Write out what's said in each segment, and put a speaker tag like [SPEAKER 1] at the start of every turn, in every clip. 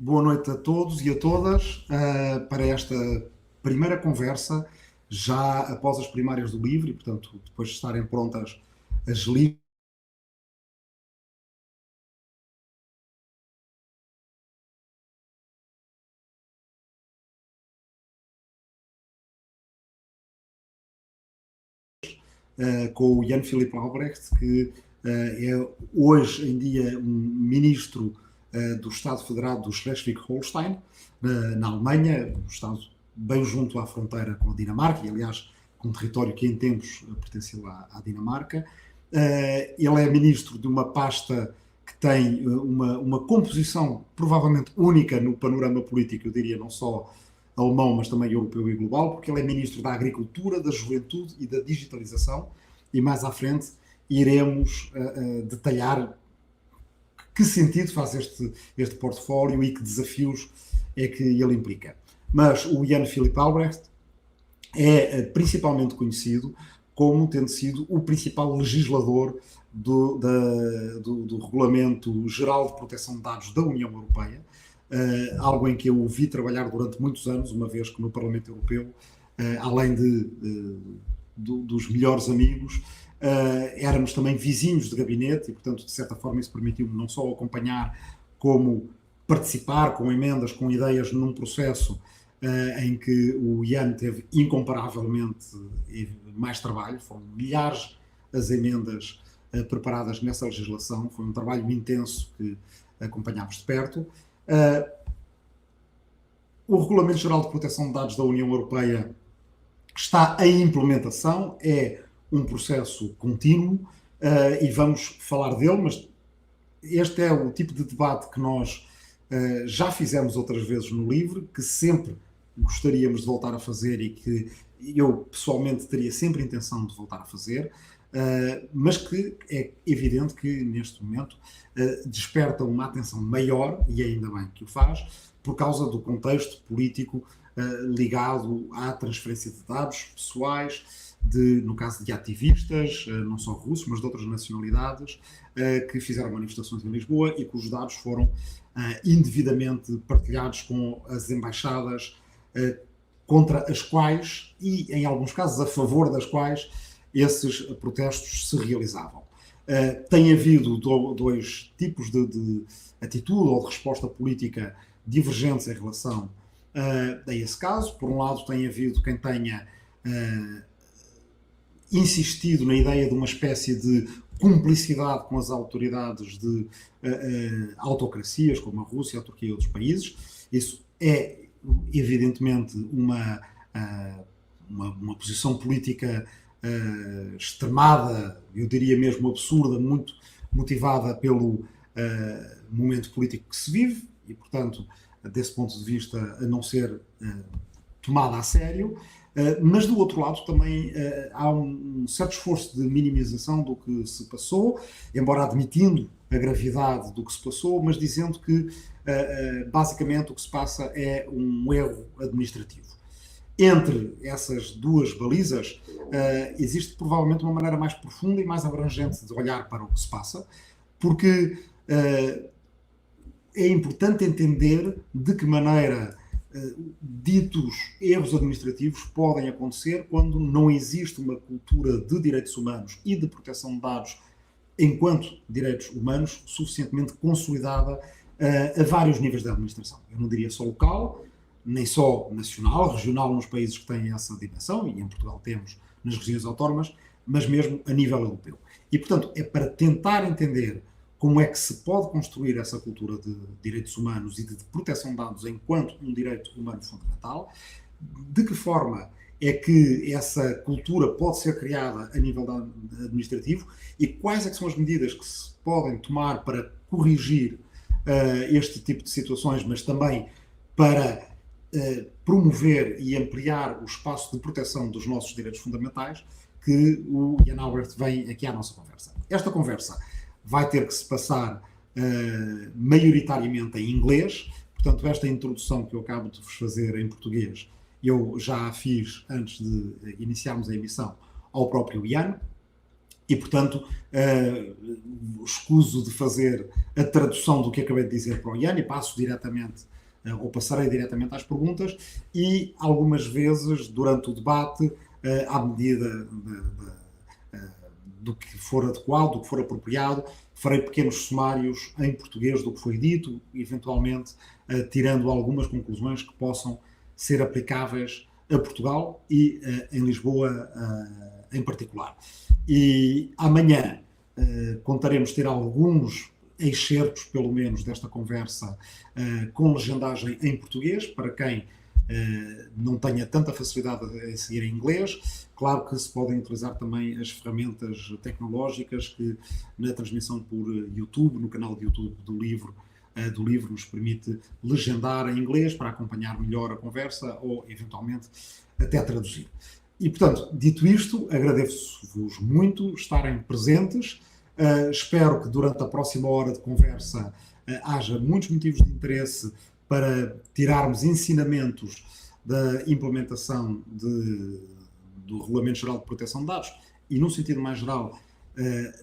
[SPEAKER 1] Boa noite a todos e a todas para esta primeira conversa, já após as primárias do LIVRE, e, portanto, depois de estarem prontas as listas com o Jan-Philipp Albrecht, que é hoje em dia um ministro do Estado Federado do Schleswig-Holstein, na Alemanha, um Estado bem junto à fronteira com a Dinamarca, e aliás, com um território que em tempos pertencia à Dinamarca. Ele é ministro de uma pasta que tem uma composição provavelmente única no panorama político, eu diria não só alemão, mas também europeu e global, porque ele é ministro da Agricultura, da Juventude e da Digitalização, e mais à frente iremos detalhar que sentido faz este portfólio e que desafios é que ele implica. Mas o Jan-Philipp Albrecht é principalmente conhecido como tendo sido o principal legislador do Regulamento Geral de Proteção de Dados da União Europeia, algo em que eu vi trabalhar durante muitos anos, uma vez que no Parlamento Europeu, além dos melhores amigos, éramos também vizinhos de gabinete e, portanto, de certa forma isso permitiu-me não só acompanhar, como participar com emendas, com ideias num processo em que o Jan teve incomparavelmente mais trabalho, foram milhares as emendas preparadas nessa legislação, foi um trabalho intenso que acompanhámos de perto. O Regulamento Geral de Proteção de Dados da União Europeia está em implementação, é um processo contínuo e vamos falar dele, mas este é o tipo de debate que nós já fizemos outras vezes no LIVRE, que sempre gostaríamos de voltar a fazer e que eu pessoalmente teria sempre a intenção de voltar a fazer, mas que é evidente que neste momento desperta uma atenção maior, e ainda bem que o faz, por causa do contexto político ligado à transferência de dados pessoais, no caso de ativistas, não só russos, mas de outras nacionalidades, que fizeram manifestações em Lisboa e cujos dados foram indevidamente partilhados com as embaixadas contra as quais, e em alguns casos a favor das quais, esses protestos se realizavam. Tem havido dois tipos de atitude ou de resposta política divergentes em relação a esse caso. Por um lado, tem havido quem tenha insistido na ideia de uma espécie de cumplicidade com as autoridades de autocracias, como a Rússia, a Turquia e outros países. Isso é, evidentemente, uma posição política extremada, eu diria mesmo absurda, muito motivada pelo momento político que se vive e, portanto, desse ponto de vista, a não ser tomada a sério. Mas do outro lado também há um certo esforço de minimização do que se passou, embora admitindo a gravidade do que se passou, mas dizendo que basicamente o que se passa é um erro administrativo. Entre essas duas balizas existe provavelmente uma maneira mais profunda e mais abrangente de olhar para o que se passa, porque é importante entender de que maneira ditos erros administrativos podem acontecer quando não existe uma cultura de direitos humanos e de proteção de dados enquanto direitos humanos suficientemente consolidada a vários níveis da administração. Eu não diria só local, nem só nacional, regional nos países que têm essa dimensão, e em Portugal temos nas regiões autónomas, mas mesmo a nível europeu. E, portanto, é para tentar entender como é que se pode construir essa cultura de direitos humanos e de proteção de dados enquanto um direito humano fundamental, de que forma é que essa cultura pode ser criada a nível administrativo e quais é que são as medidas que se podem tomar para corrigir este tipo de situações, mas também para promover e ampliar o espaço de proteção dos nossos direitos fundamentais, que o Jan Albrecht vem aqui à nossa conversa. Esta conversa vai ter que se passar maioritariamente em inglês, portanto esta introdução que eu acabo de vos fazer em português eu já a fiz antes de iniciarmos a emissão ao próprio Jan, e, portanto, escuso de fazer a tradução do que acabei de dizer para o Jan e passo diretamente, ou passarei diretamente às perguntas, e algumas vezes, durante o debate, à medida do que for adequado, do que for apropriado, farei pequenos sumários em português do que foi dito, eventualmente tirando algumas conclusões que possam ser aplicáveis a Portugal e em Lisboa em particular. E amanhã contaremos ter alguns excertos, pelo menos, desta conversa com legendagem em português, para quem não tenha tanta facilidade em seguir em inglês. Claro que se podem utilizar também as ferramentas tecnológicas que na transmissão por YouTube, no canal de YouTube do LIVRE nos permite legendar em inglês para acompanhar melhor a conversa ou, eventualmente, até traduzir. E, portanto, dito isto, agradeço-vos muito estarem presentes. Espero que durante a próxima hora de conversa haja muitos motivos de interesse para tirarmos ensinamentos da implementação do Regulamento Geral de Proteção de Dados e, num sentido mais geral,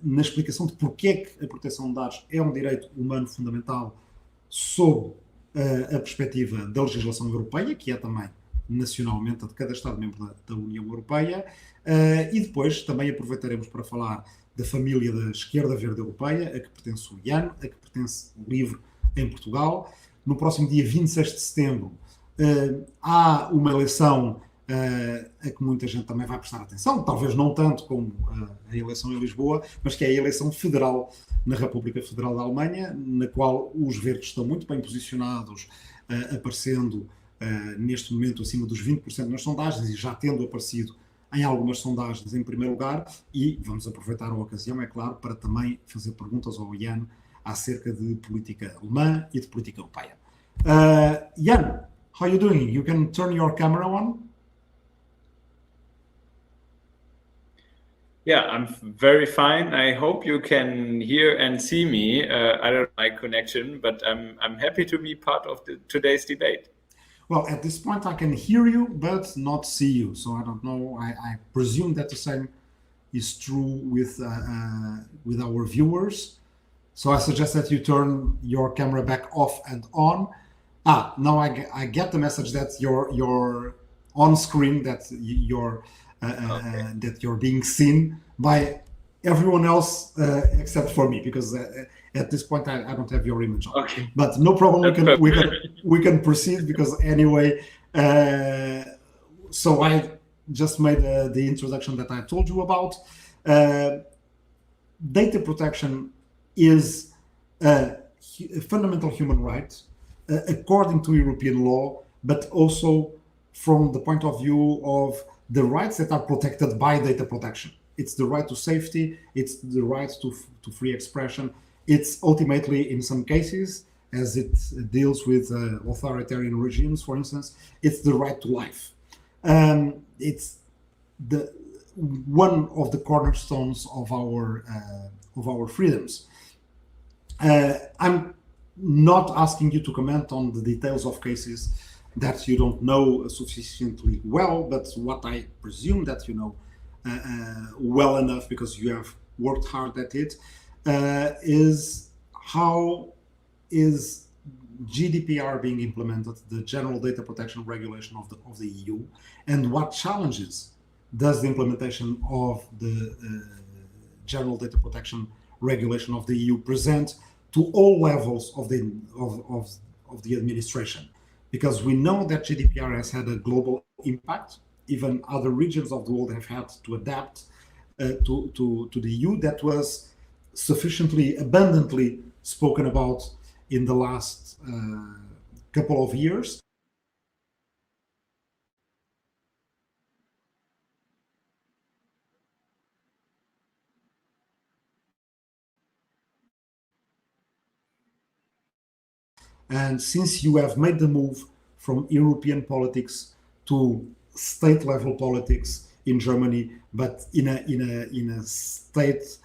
[SPEAKER 1] na explicação de porque é que a proteção de dados é um direito humano fundamental sob a perspectiva da legislação europeia, que é também nacionalmente a de cada Estado-membro da União Europeia, e depois também aproveitaremos para falar da família da Esquerda Verde Europeia, a que pertence o Jan, a que pertence o LIVRE em Portugal. No próximo dia 26 de setembro há uma eleição a que muita gente também vai prestar atenção, talvez não tanto como a eleição em Lisboa, mas que é a eleição federal na República Federal da Alemanha, na qual os verdes estão muito bem posicionados, aparecendo neste momento acima dos 20% nas sondagens e já tendo aparecido em algumas sondagens em primeiro lugar, e vamos aproveitar a ocasião, é claro, para também fazer perguntas ao Jan acerca de política alemã e de política europeia. Jan, how are you doing? You can turn your camera on.
[SPEAKER 2] Yeah, I'm very fine. I hope you can hear and see me. I don't know my connection, but I'm happy to be part of today's debate.
[SPEAKER 1] Well, at this point I can hear you, but not see you. So I don't know. I presume that the same is true with our viewers. So I suggest that you turn your camera back off and on. Now I get the message that you're on screen, that you're that you're being seen by everyone else except for me, because at this point I don't have your image on.
[SPEAKER 2] Okay.
[SPEAKER 1] But no problem. We can proceed, because anyway. So I just made the introduction that I told you about. Data protection is a fundamental human right according to European law, but also from the point of view of the rights that are protected by data protection. It's the right to safety, it's the right to free expression. It's ultimately, in some cases, as it deals with authoritarian regimes, for instance, it's the right to life. It's one of the cornerstones of our freedoms. I'm not asking you to comment on the details of cases that you don't know sufficiently well, but what I presume that you know well enough, because you have worked hard at it, is how is GDPR being implemented, the General Data Protection Regulation of the EU, and what challenges does the implementation of the General Data Protection Regulation of the EU present to all levels of the administration? Because we know that GDPR has had a global impact. Even other regions of the world have had to adapt to the EU. That was sufficiently abundantly spoken about in the last couple of years. And since you have made the move from European politics to state level politics in Germany, but in a state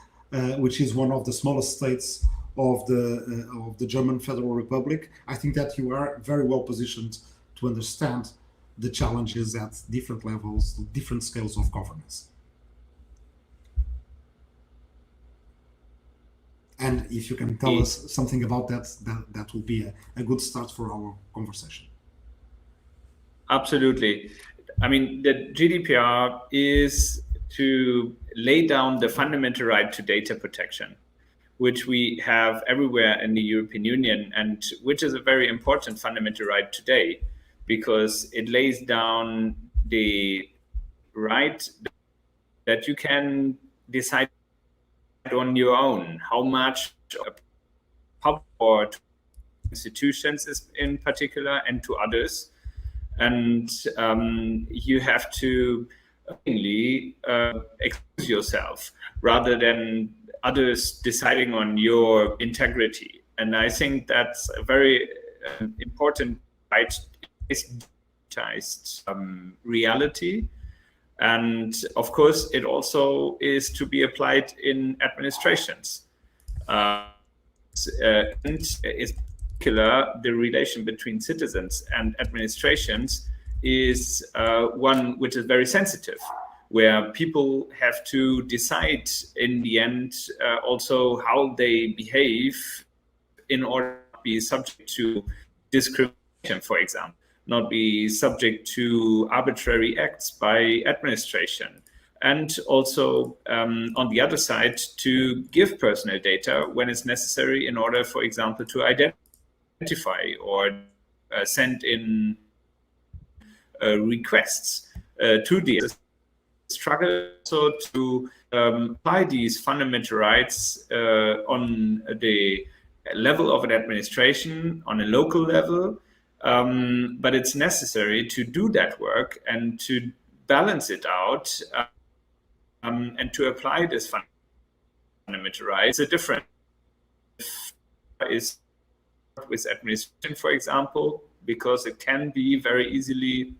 [SPEAKER 1] which is one of the smallest states of the German Federal Republic, I think that you are very well positioned to understand the challenges at different levels, different scales of governance. And if you can tell us something about that, that will be a good start for our conversation.
[SPEAKER 2] Absolutely. I mean, the GDPR is to lay down the fundamental right to data protection, which we have everywhere in the European Union, and which is a very important fundamental right today, because it lays down the right that you can decide on your own how much public or to institutions is in particular and to others. And you have to expose yourself rather than others deciding on your integrity. And I think that's a very important reality. And of course, it also is to be applied in administrations. And in particular, the relation between citizens and administrations is one which is very sensitive, where people have to decide in the end also how they behave in order to be subject to discrimination, for example, not be subject to arbitrary acts by administration. And also, on the other side, to give personal data when it's necessary in order, for example, to identify or send in requests to the struggle also to apply these fundamental rights on the level of an administration, on a local level. But it's necessary to do that work and to balance it out and to apply this fundamental rights. A different is with administration, for example, because it can be very easily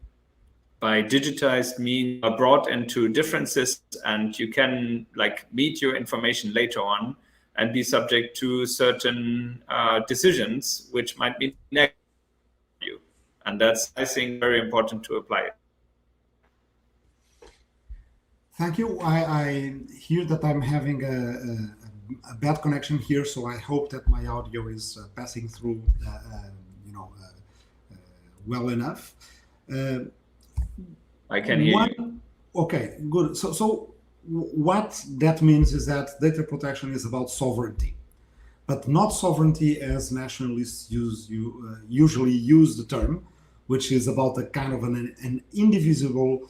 [SPEAKER 2] by digitized means brought into differences, and you can meet your information later on and be subject to certain decisions which might be negative. And that's, I think, very important to apply.
[SPEAKER 1] Thank you. I hear that I'm having a bad connection here, so I hope that my audio is passing through, well enough.
[SPEAKER 2] I can hear you.
[SPEAKER 1] Okay, good. So what that means is that data protection is about sovereignty, but not sovereignty as nationalists usually use the term, which is about a kind of an indivisible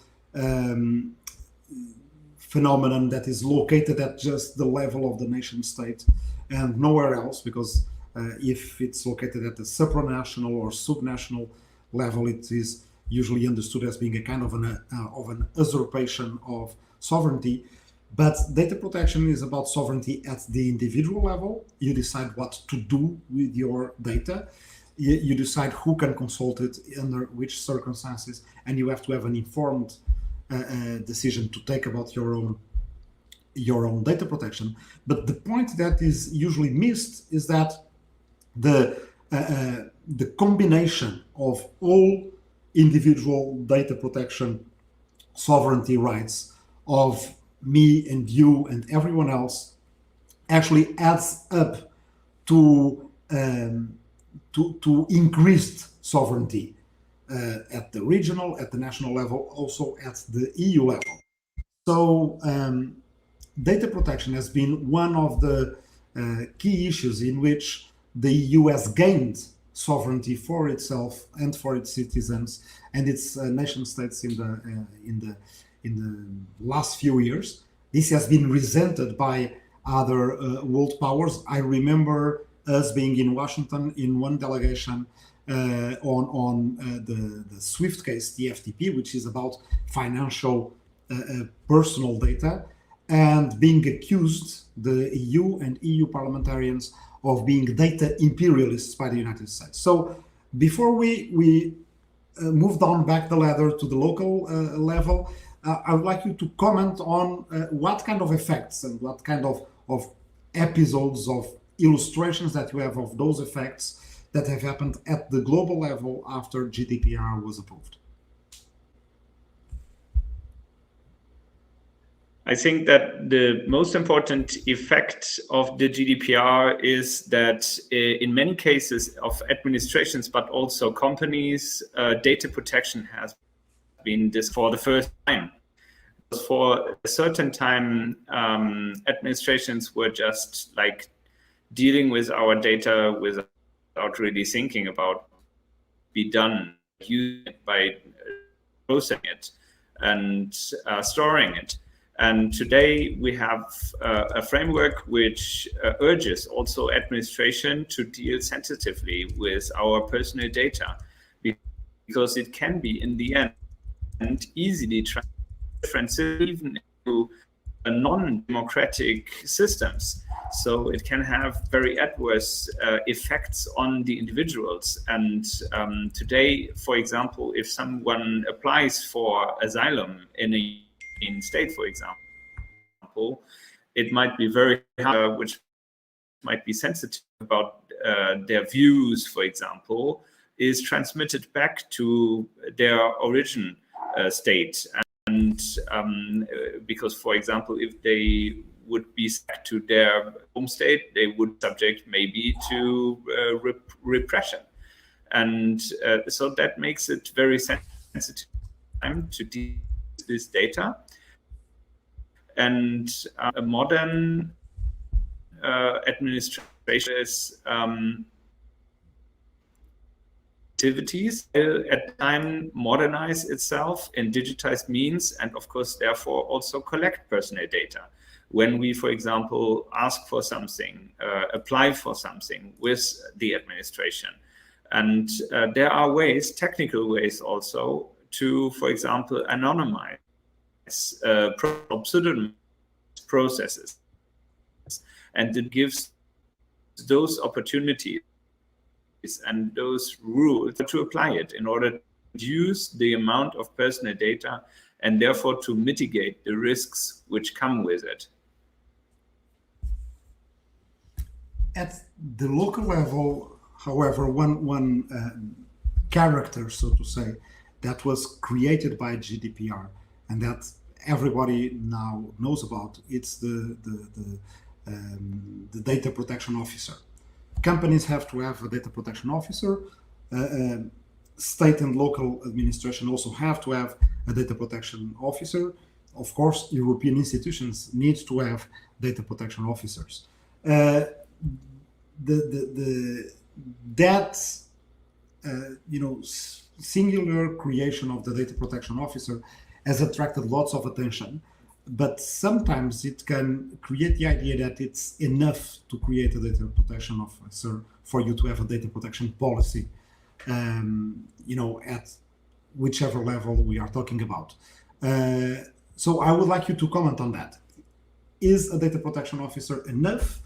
[SPEAKER 1] phenomenon that is located at just the level of the nation state and nowhere else, because if it's located at the supranational or subnational level, it is usually understood as being a kind of an usurpation of sovereignty. But data protection is about sovereignty at the individual level. You decide what to do with your data. You decide who can consult it, under which circumstances, and you have to have an informed decision to take about your own data protection. But the point that is usually missed is that the combination of all individual data protection sovereignty rights of me and you and everyone else actually adds up to increased sovereignty at the regional, at the national level, also at the EU level. So data protection has been one of the key issues in which the EU has gained sovereignty for itself and for its citizens and its nation states in the last few years. This has been resented by other world powers. I remember us being in Washington in one delegation on the SWIFT case, the FTP, which is about financial personal data, and being accused, the EU and EU parliamentarians, of being data imperialists by the United States. So before we move down back the ladder to the local level, I would like you to comment on what kind of effects and what kind of episodes of illustrations that you have of those effects that have happened at the global level after GDPR was approved.
[SPEAKER 2] I think that the most important effect of the GDPR is that in many cases of administrations, but also companies, data protection has been this for the first time. For a certain time, administrations were just like dealing with our data without really thinking about be done, using it by processing it and storing it. And today we have a framework which urges also administration to deal sensitively with our personal data, because it can be in the end easily transferred even into non-democratic systems. So it can have very adverse effects on the individuals. And today, for example, if someone applies for asylum in a state, for example, it might be very hard, which might be sensitive about their views, for example, is transmitted back to their origin state. And because, for example, if they would be sent to their home state, they would subject maybe to repression. And so that makes it very sensitive time to deal with this data. And a modern administration is activities at the time modernize itself in digitized means, and of course therefore also collect personal data. When we, for example, ask for something, apply for something with the administration. And there are ways, technical ways also, to, for example, anonymize pseudonym processes. And it gives those opportunities and those rules to apply it in order to reduce the amount of personal data and therefore to mitigate the risks which come with it.
[SPEAKER 1] At the local level, however, one character, so to say, that was created by GDPR and that everybody now knows about, it's the data protection officer. Companies have to have a data protection officer. State and local administration also have to have a data protection officer. Of course, European institutions need to have data protection officers. Singular creation of the data protection officer has attracted lots of attention, but sometimes it can create the idea that it's enough to create a data protection officer for you to have a data protection policy, at whichever level we are talking about. So I would like you to comment on that. Is a data protection officer enough?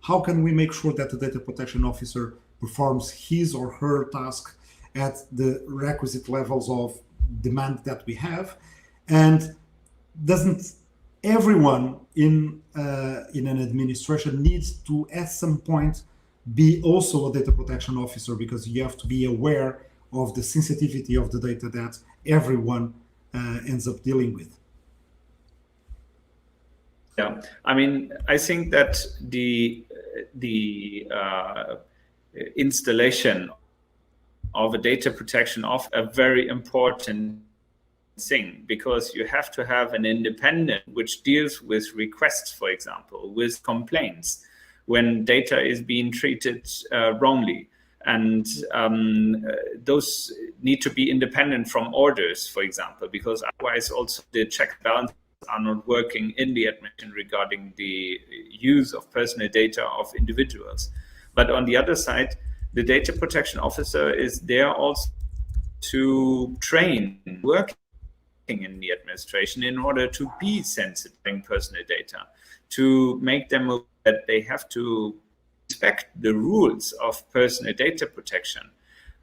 [SPEAKER 1] How can we make sure that the data protection officer performs his or her task at the requisite levels of demand that we have? And doesn't everyone in an administration needs to, at some point, be also a data protection officer, because you have to be aware of the sensitivity of the data that everyone ends up dealing with?
[SPEAKER 2] Yeah, I mean, I think that the installation of a data protection of a very important thing, because you have to have an independent which deals with requests, for example, with complaints when data is being treated wrongly. And those need to be independent from orders, for example, because otherwise also the check and balance are not working in the administration regarding the use of personal data of individuals. But on the other side, the data protection officer is there also to train working in the administration in order to be sensitive in personal data, to make them aware that they have to respect the rules of personal data protection.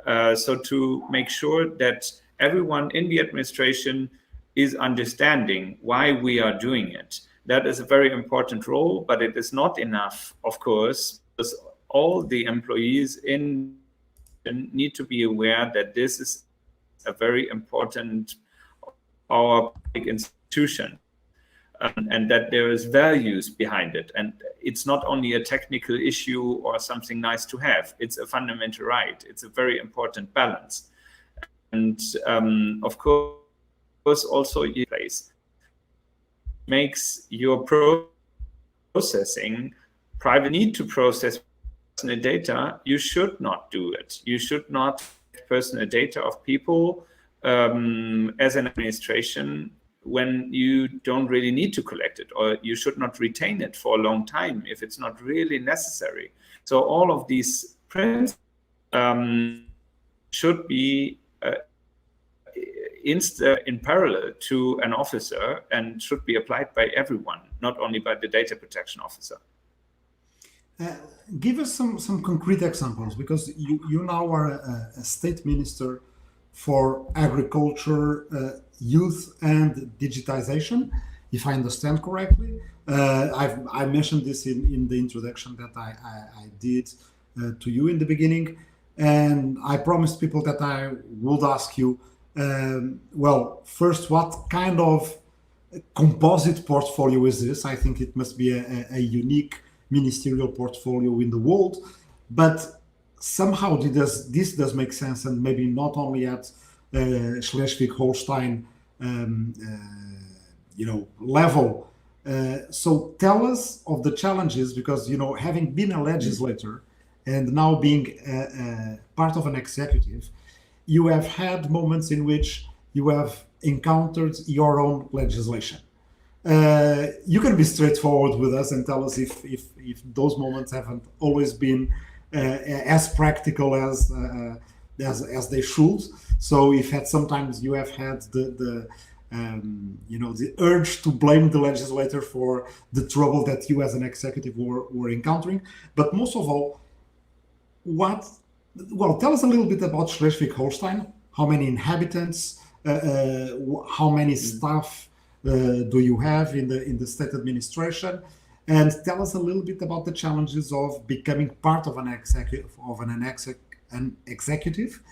[SPEAKER 2] So to make sure that everyone in the administration is understanding why we are doing it. That is a very important role, but it is not enough, of course, because all the employees need to be aware that this is a very important our public institution. and that there is values behind it. And it's not only a technical issue or something nice to have. It's a fundamental right. It's a very important balance. And of course, also in place makes your processing private need to process personal data. You should not do it. You should not have personal data of people as an administration when you don't really need to collect it, or you should not retain it for a long time if it's not really necessary. So all of these principles should be in parallel to an officer and should be applied by everyone, not only by the data protection officer.
[SPEAKER 1] Give us some concrete examples, because you now are a state minister for agriculture, youth and digitization, if I understand correctly. I mentioned this in the introduction that I did to you in the beginning, and I promised people that I would ask you, well, first, what kind of composite portfolio is this? I think it must be a unique ministerial portfolio in the world, but somehow this does make sense, and maybe not only at Schleswig-Holstein level. So tell us of the challenges, because having been a legislator and now being part of an executive, you have had moments in which you have encountered your own legislation. You can be straightforward with us and tell us if those moments haven't always been as practical as they should. So if sometimes you have had the urge to blame the legislator for the trouble that you as an executive were encountering, but most of all, tell us a little bit about Schleswig-Holstein. How many inhabitants? How many staff do you have in the state administration? And tell us a little bit about the challenges of becoming part of an executive,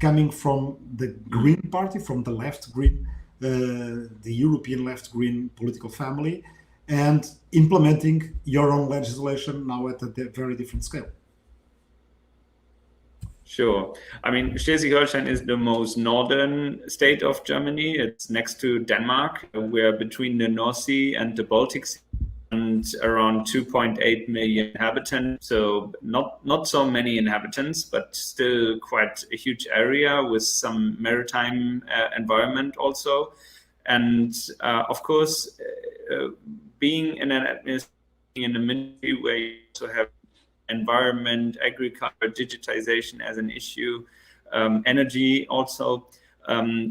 [SPEAKER 1] coming from the Green Party, from the left Green, the European left Green political family, and implementing your own legislation now at a very different scale.
[SPEAKER 2] Sure. I mean, Schleswig-Holstein is the most northern state of Germany. It's next to Denmark. We're between the North Sea and the Baltic Sea, and around 2.8 million inhabitants. So not so many inhabitants, but still quite a huge area with some maritime environment also. And of course, being in an administration in a ministry where you also have environment, agriculture, digitization as an issue, energy also,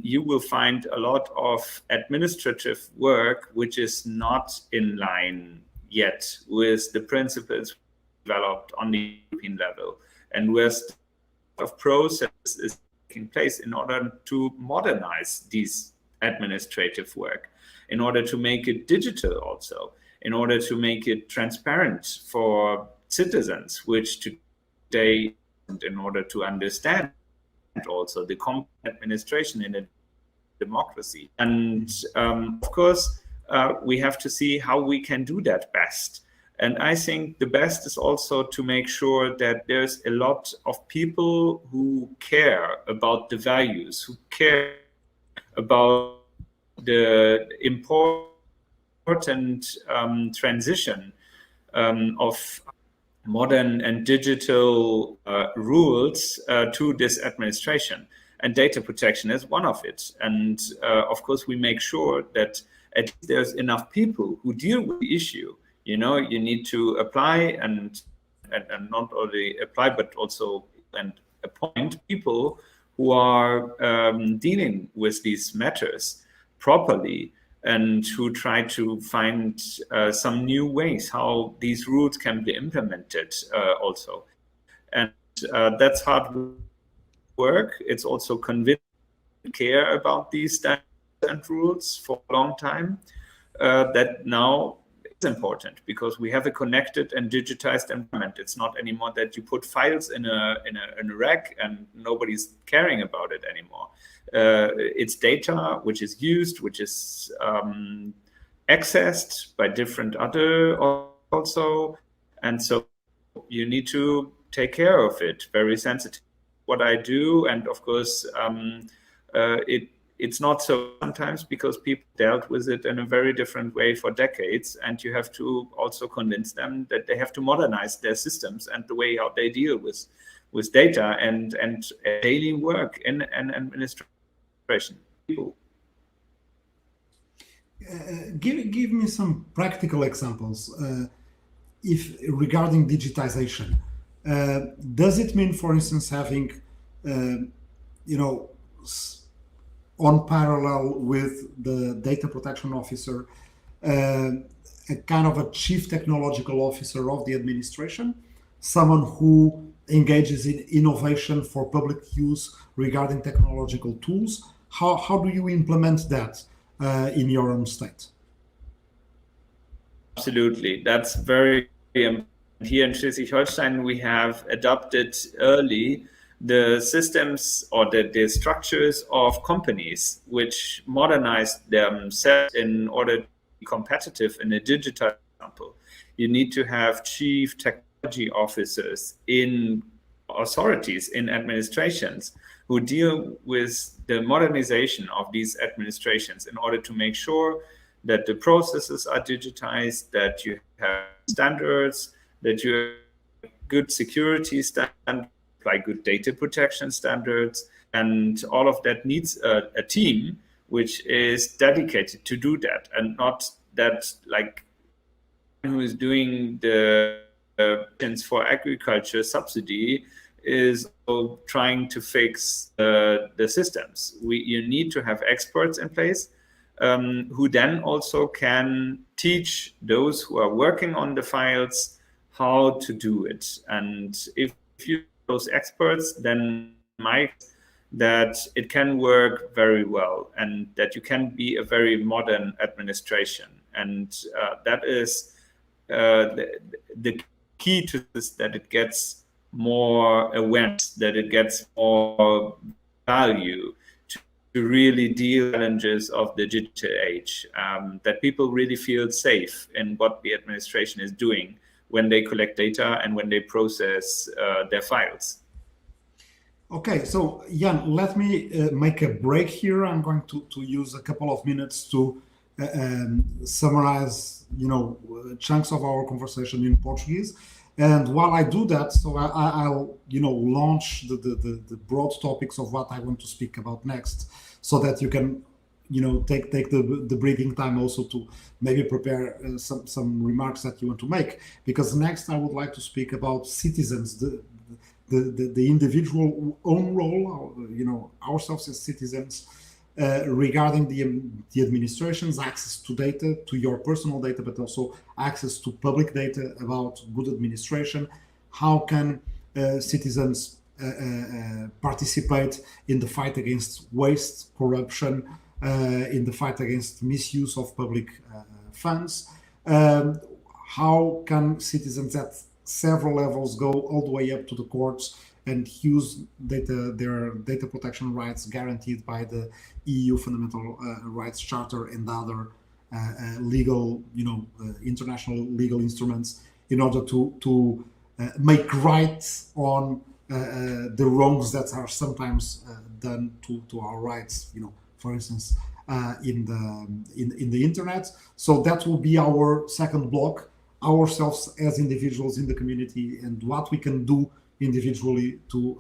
[SPEAKER 2] you will find a lot of administrative work which is not in line yet with the principles developed on the European level, and where of process is taking place in order to modernize these administrative work, in order to make it digital also, in order to make it transparent for citizens, which today, in order to understand also the complex administration in a democracy. And of course, we have to see how we can do that best. And I think the best is also to make sure that there's a lot of people who care about the values, who care about the important transition of modern and digital rules to this administration, and data protection is one of it. And of course, we make sure that at least there's enough people who deal with the issue. You need to apply and not only apply, but also appoint people who are dealing with these matters properly, and who try to find some new ways how these rules can be implemented also. And that's hard work. It's also convinced care about these standards and rules for a long time. That now is important because we have a connected and digitized environment. It's not anymore that you put files in a rack and nobody's caring about it anymore. It's data which is used, which is accessed by different other also, and so you need to take care of it very sensitive. What I do, and of course it's not so sometimes because people dealt with it in a very different way for decades, and you have to also convince them that they have to modernize their systems and the way how they deal with data and daily work in an administration.
[SPEAKER 1] Give me some practical examples. If regarding digitization, does it mean, for instance, having on parallel with the data protection officer, a kind of a chief technological officer of the administration, someone who engages in innovation for public use regarding technological tools? How do you implement that in your own state?
[SPEAKER 2] Absolutely, that's very important. Here in Schleswig-Holstein, we have adopted early the systems or the structures of companies which modernized themselves in order to be competitive in a digital example. You need to have chief technology officers in authorities, in administrations, who deal with the modernization of these administrations in order to make sure that the processes are digitized, that you have standards, that you have good security standards, like good data protection standards, and all of that needs a team which is dedicated to do that, and not that like who is doing the for agriculture subsidy is trying to fix the systems. You need to have experts in place who then also can teach those who are working on the files how to do it. And if you those experts, then that it can work very well, and that you can be a very modern administration. And that is the key to this, that it gets more awareness, that it gets more value to really deal with challenges of the digital age, that people really feel safe in what the administration is doing when they collect data and when they process their files.
[SPEAKER 1] Okay, so Jan, let me make a break here. I'm going to use a couple of minutes to summarize, chunks of our conversation in Portuguese. And while I do that, so I'll launch the broad topics of what I want to speak about next, so that you can take the breathing time also to maybe prepare some remarks that you want to make. Because next I would like to speak about citizens, the individual own role, ourselves as citizens, regarding the administration's access to data, to your personal data, but also access to public data about good administration. How can citizens participate in the fight against waste, corruption, in the fight against misuse of public funds? How can citizens at several levels go all the way up to the courts and use their data protection rights guaranteed by the EU Fundamental Rights Charter and other legal, international legal instruments in order to make rights on the wrongs that are sometimes done to our rights, for instance, in the internet. So that will be our second block, ourselves as individuals in the community and what we can do individually to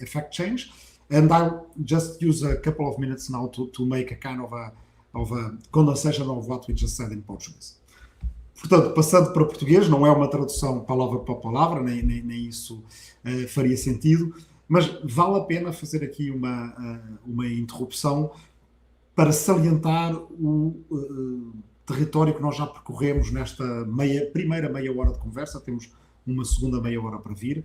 [SPEAKER 1] effect change. And I'll just use a couple of minutes now to make a kind of a condensation of what we just said in Portuguese. Portanto, passando para português, não é uma tradução palavra para palavra, nem isso faria sentido, mas vale a pena fazer aqui uma interrupção para salientar o território que nós já percorremos nesta primeira meia hora de conversa. Temos uma segunda meia hora para vir,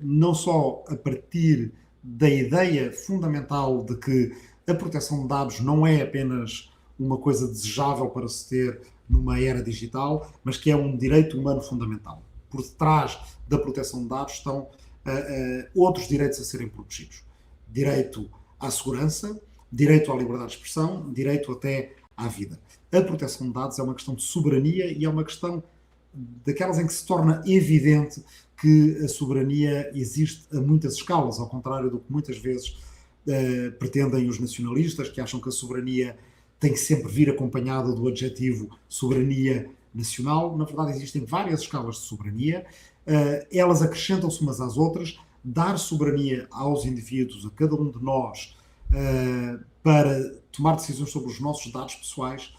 [SPEAKER 1] não só a partir da ideia fundamental de que a proteção de dados não é apenas uma coisa desejável para se ter numa era digital, mas que é um direito humano fundamental. Por detrás da proteção de dados estão outros direitos a serem protegidos. Direito à segurança, direito à liberdade de expressão, direito até à vida. A proteção de dados é uma questão de soberania e é uma questão daquelas em que se torna evidente que a soberania existe a muitas escalas, ao contrário do que muitas vezes pretendem os nacionalistas, que acham que a soberania tem que sempre vir acompanhada do adjetivo soberania nacional. Na verdade, existem várias escalas de soberania, elas acrescentam-se umas às outras. Dar soberania aos indivíduos, a cada um de nós, para tomar decisões sobre os nossos dados pessoais,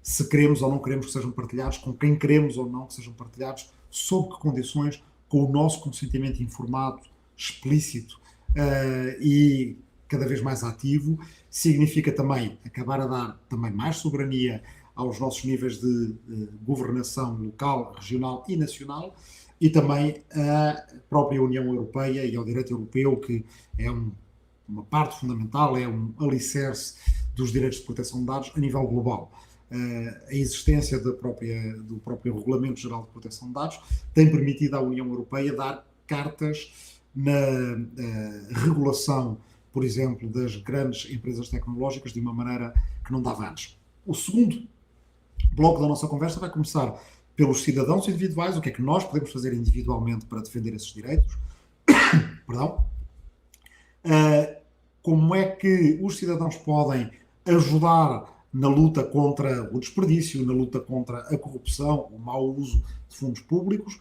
[SPEAKER 1] se queremos ou não queremos que sejam partilhados, com quem queremos ou não que sejam partilhados, sob que condições, com o nosso consentimento informado, explícito e cada vez mais ativo, significa também acabar a dar também mais soberania aos nossos níveis de governação local, regional e nacional, e também à própria União Europeia e ao direito europeu, que é uma parte fundamental, é um alicerce dos direitos de proteção de dados a nível global. A existência do próprio Regulamento Geral de Proteção de Dados tem permitido à União Europeia dar cartas na regulação, por exemplo, das grandes empresas tecnológicas de uma maneira que não dava antes. O segundo bloco da nossa conversa vai começar pelos cidadãos individuais, o que é que nós podemos fazer individualmente para defender esses direitos. Perdão. Como é que os cidadãos podem ajudar na luta contra o desperdício, na luta contra a corrupção, o mau uso de fundos públicos.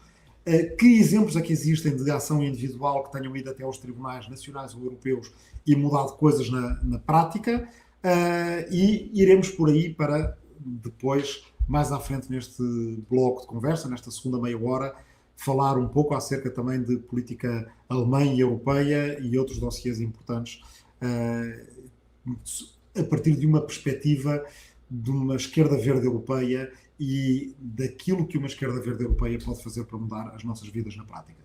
[SPEAKER 1] Que exemplos é que existem de ação individual que tenham ido até aos tribunais nacionais ou europeus e mudado coisas na prática, e iremos por aí para depois, mais à frente neste bloco de conversa, nesta segunda meia hora, falar um pouco acerca também de política alemã e europeia e outros dossiês importantes, a partir de uma perspectiva de uma esquerda verde europeia e daquilo que uma esquerda verde europeia pode fazer para mudar as nossas vidas na prática.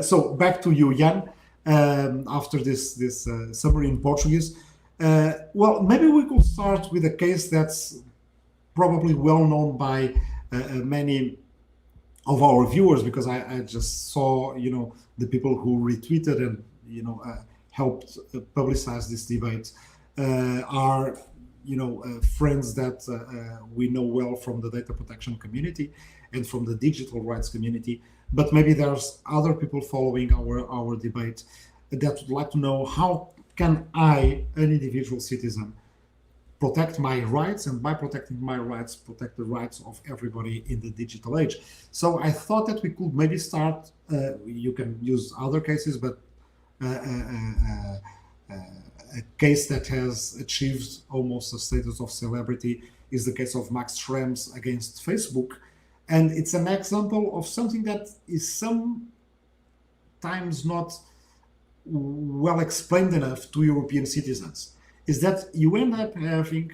[SPEAKER 1] So, back to you, Jan, after this summary in Portuguese. Well, maybe we could start with a case that's probably well known by many of our viewers, because I just saw, the people who retweeted and, helped publicize this debate are, friends that we know well from the data protection community and from the digital rights community. But maybe there's other people following our debate that would like to know, how can I, an individual citizen, protect my rights, and by protecting my rights, protect the rights of everybody in the digital age? So I thought that we could maybe start, you can use other cases, but a case that has achieved almost a status of celebrity is the case of Max Schrems against Facebook. And it's an example of something that is sometimes not well explained enough to European citizens, is that you end up having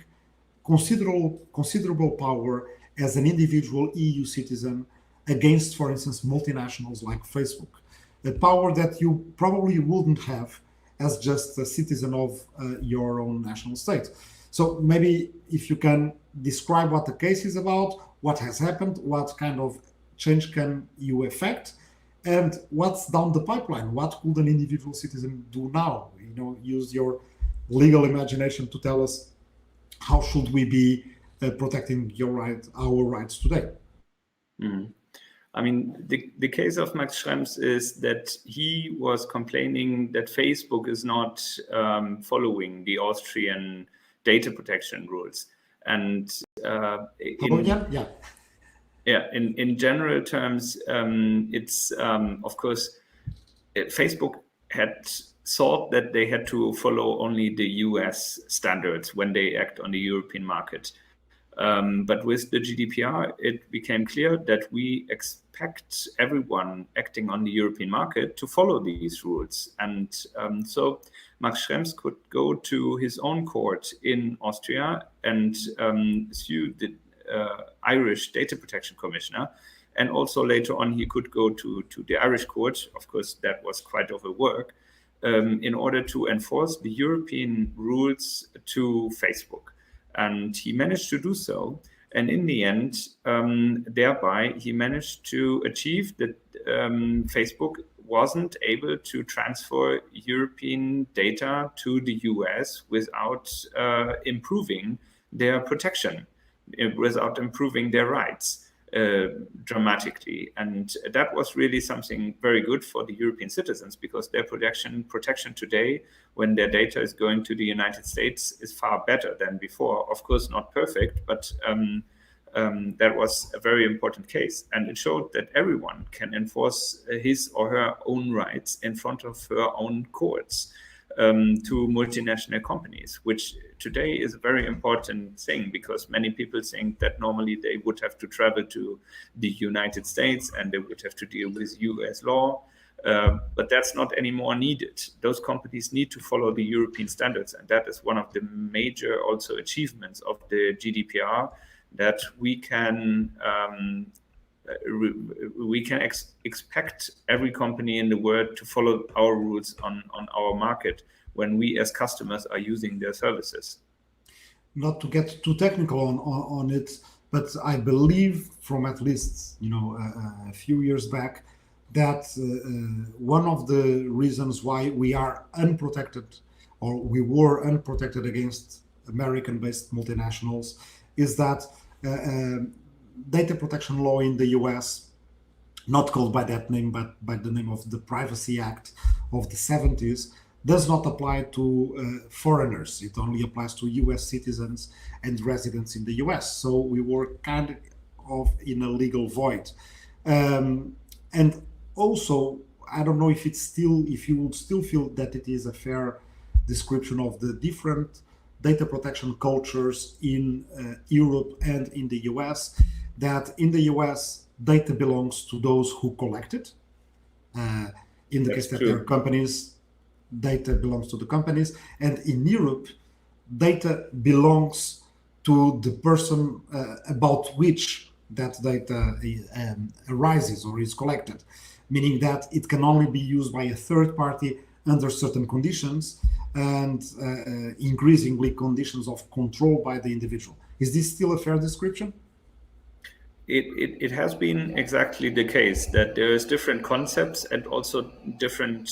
[SPEAKER 1] considerable power as an individual EU citizen against, for instance, multinationals like Facebook. A power that you probably wouldn't have as just a citizen of your own national state. So maybe if you can describe what the case is about, what has happened, what kind of change can you effect, and what's down the pipeline? What could an individual citizen do now? Use your legal imagination to tell us how should we be protecting our rights today.
[SPEAKER 2] Mm-hmm. I mean, the case of Max Schrems is that he was complaining that Facebook is not following the Austrian data protection rules. And in general terms, it's, of course, Facebook had thought that they had to follow only the US standards when they act on the European market. But with the GDPR, it became clear that we expect everyone acting on the European market to follow these rules. And so Max Schrems could go to his own court in Austria and sue the Irish Data Protection Commissioner. And also later on, he could go to the Irish court. Of course, that was quite of a work in order to enforce the European rules to Facebook. And he managed to do so. And in the end, thereby, he managed to achieve that Facebook wasn't able to transfer European data to the US without improving their protection without improving their rights dramatically. And that was really something very good for the European citizens, because their protection today, when their data is going to the United States, is far better than before. Of course, not perfect, but that was a very important case. And it showed that everyone can enforce his or her own rights in front of her own courts to multinational companies, which today is a very important thing, because many people think that normally they would have to travel to the United States and they would have to deal with US law. But that's not anymore needed. Those companies need to follow the European standards. And that is one of the major also achievements of the GDPR, that we can expect every company in the world to follow our rules on our market when we as customers are using their services.
[SPEAKER 1] Not to get too technical on it, but I believe from at least a few years back that one of the reasons why we are unprotected, or we were unprotected against American-based multinationals, is that data protection law in the US, not called by that name, but by the name of the Privacy Act of the 70s, does not apply to foreigners. It only applies to US citizens and residents in the US. So we were kind of in a legal void. And also, I don't know if you would still feel that it is a fair description of the different data protection cultures in Europe and in the US, that in the US, data belongs to those who collect it. In the case that there are companies, data belongs to the companies. And in Europe, data belongs to the person about which that data arises or is collected, meaning that it can only be used by a third party under certain conditions, and increasingly conditions of control by the individual. Is this still a fair description?
[SPEAKER 2] It has been exactly the case that there is different concepts and also different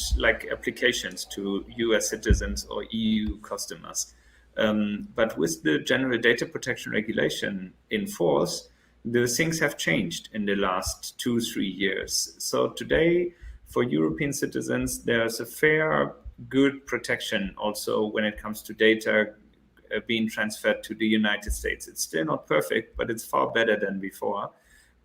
[SPEAKER 2] applications to US citizens or EU customers. But with the general data protection regulation in force, the things have changed in the last 2-3 years. So today, for European citizens, there's a fair, good protection also when it comes to data being transferred to the United States. It's still not perfect, but it's far better than before.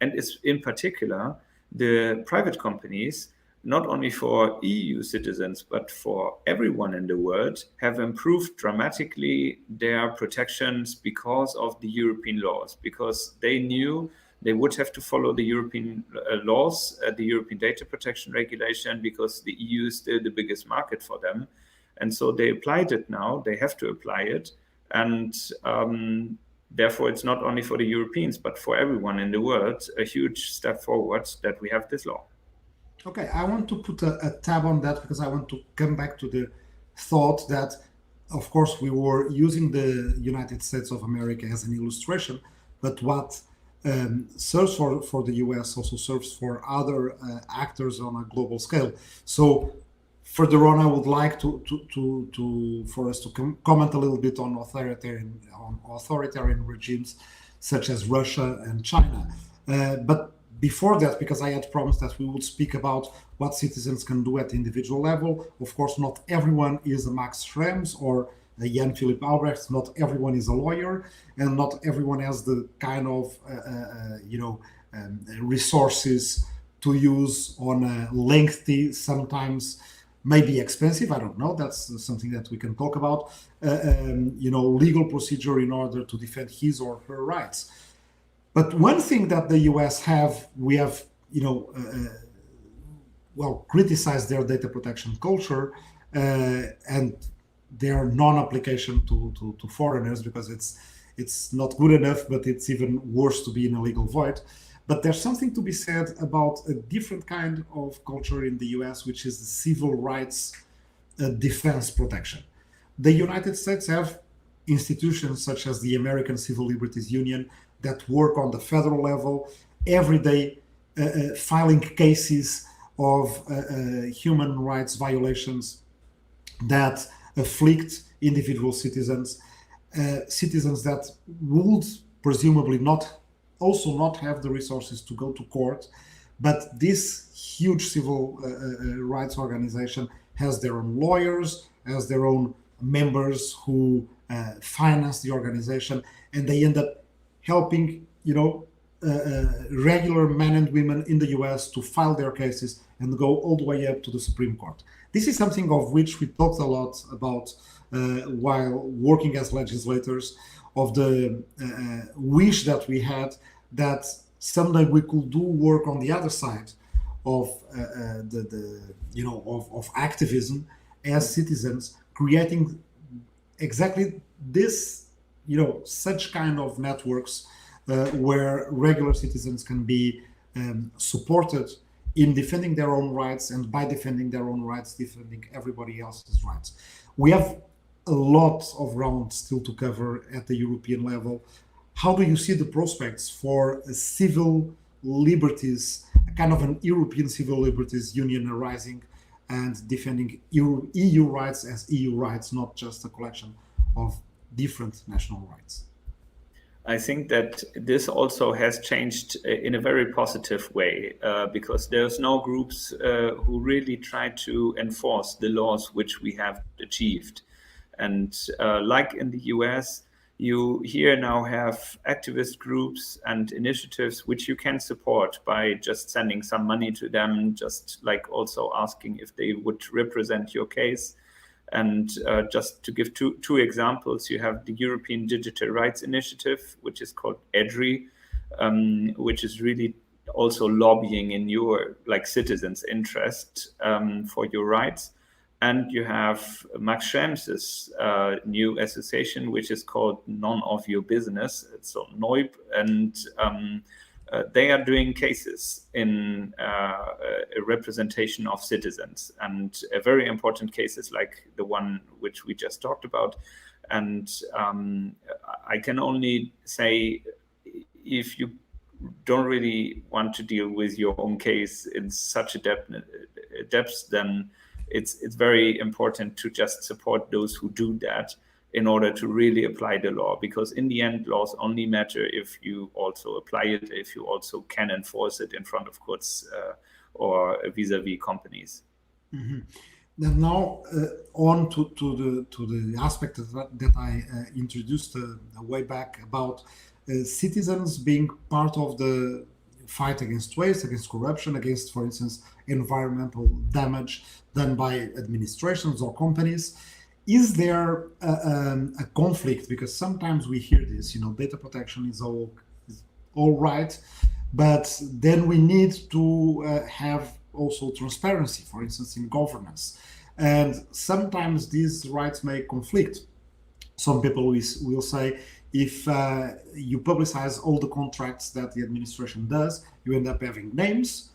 [SPEAKER 2] And it's in particular, the private companies, not only for EU citizens, but for everyone in the world, have improved dramatically their protections because of the European laws, because they knew they would have to follow the European laws, the European data protection regulation, because the EU is still the biggest market for them. And so they applied it now, they have to apply it. And therefore, it's not only for the Europeans, but for everyone in the world, a huge step forward that we have this law.
[SPEAKER 1] Okay, I want to put a tab on that, because I want to come back to the thought that, of course, we were using the United States of America as an illustration, but what serves for the US also serves for other actors on a global scale. So further on, I would like for us to comment a little bit on authoritarian regimes such as Russia and China. But before that, because I had promised that we would speak about what citizens can do at the individual level. Of course, not everyone is a Max Schrems or a Jan-Philipp Albrecht. Not everyone is a lawyer, and not everyone has the kind of resources to use on a lengthy, sometimes maybe expensive, I don't know, that's something that we can talk about, legal procedure in order to defend his or her rights. But one thing that the US we have criticized their data protection culture and their non-application to foreigners, because it's not good enough, but it's even worse to be in a legal void. But there's something to be said about a different kind of culture in the US, which is the civil rights defense protection. The United States have institutions such as the American Civil Liberties Union that work on the federal level every day, filing cases of human rights violations that afflict individual citizens. citizens that would presumably not have the resources to go to court, but this huge civil rights organization has their own lawyers, has their own members who finance the organization, and they end up helping, regular men and women in the US to file their cases and go all the way up to the Supreme Court. This is something of which we talked a lot about while working as legislators, of the wish that we had that someday we could do work on the other side of of activism as citizens, creating exactly this, such kind of networks where regular citizens can be supported in defending their own rights, and by defending their own rights, defending everybody else's rights. We have a lot of ground still to cover at the European level. How do you see the prospects for civil liberties, a kind of an European civil liberties union arising and defending EU rights as EU rights, not just a collection of different national rights?
[SPEAKER 2] I think that this also has changed in a very positive way because there's no groups who really try to enforce the laws which we have achieved. And like in the US, you here now have activist groups and initiatives which you can support by just sending some money to them, just like also asking if they would represent your case. And just to give two examples, you have the European Digital Rights Initiative, which is called EDRI, which is really also lobbying in your citizens' interest for your rights. And you have Max Schrems' new association, which is called None of Your Business. It's so NOIB, and they are doing cases in a representation of citizens, and very important cases like the one which we just talked about. And I can only say, if you don't really want to deal with your own case in such a depth, then it's very important to just support those who do that in order to really apply the law, because in the end, laws only matter if you also apply it, if you also can enforce it in front of courts or vis-a-vis companies.
[SPEAKER 1] Mm-hmm. And now on to the aspect that I introduced way back about citizens being part of the fight against waste, against corruption, against, for instance, environmental damage done by administrations or companies. Is there a conflict? Because sometimes we hear this, data protection is all right, but then we need to have also transparency, for instance, in governance. And sometimes these rights may conflict. Some people will say, if you publicize all the contracts that the administration does, you end up having names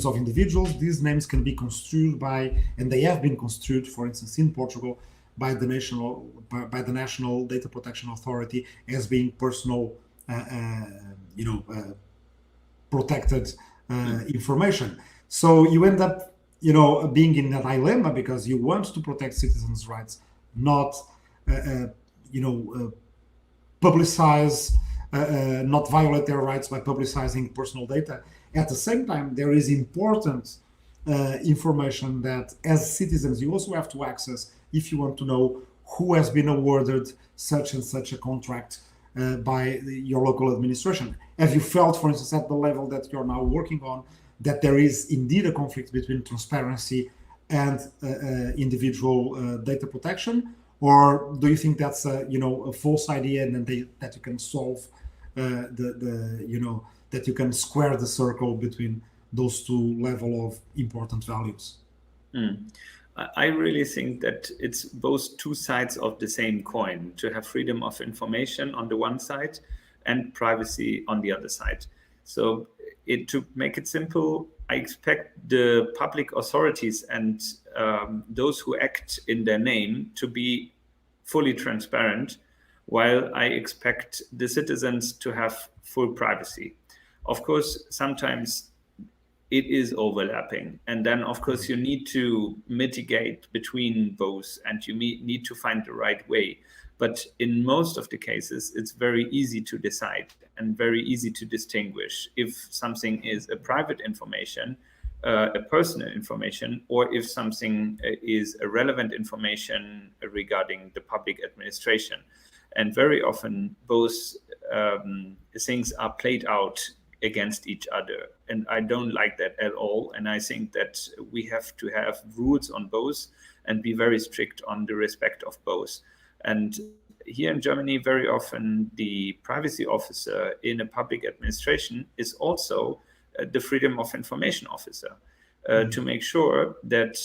[SPEAKER 1] of individuals. These names can be construed and they have been construed, for instance, in Portugal, by the National Data Protection Authority as being personal, protected information. So you end up, being in a dilemma because you want to protect citizens' rights, not, publicize, not violate their rights by publicizing personal data. At the same time, there is important information that as citizens you also have to access if you want to know who has been awarded such and such a contract by your local administration. Have you felt, for instance, at the level that you're now working on, that there is indeed a conflict between transparency and individual data protection? Or do you think that's a false idea, and that you can solve that you can square the circle between those two level of important values?
[SPEAKER 2] I really think that it's both two sides of the same coin, to have freedom of information on the one side and privacy on the other side. So to make it simple, I expect the public authorities and those who act in their name to be fully transparent, while I expect the citizens to have full privacy. Of course, sometimes it is overlapping. And then, of course, you need to mitigate between both, and you need to find the right way. But in most of the cases, it's very easy to decide and very easy to distinguish if something is a private information, a personal information, or if something is a relevant information regarding the public administration. And very often both things are played out against each other. And I don't like that at all. And I think that we have to have rules on both and be very strict on the respect of both. And here in Germany, very often the privacy officer in a public administration is also the freedom of information officer, to make sure that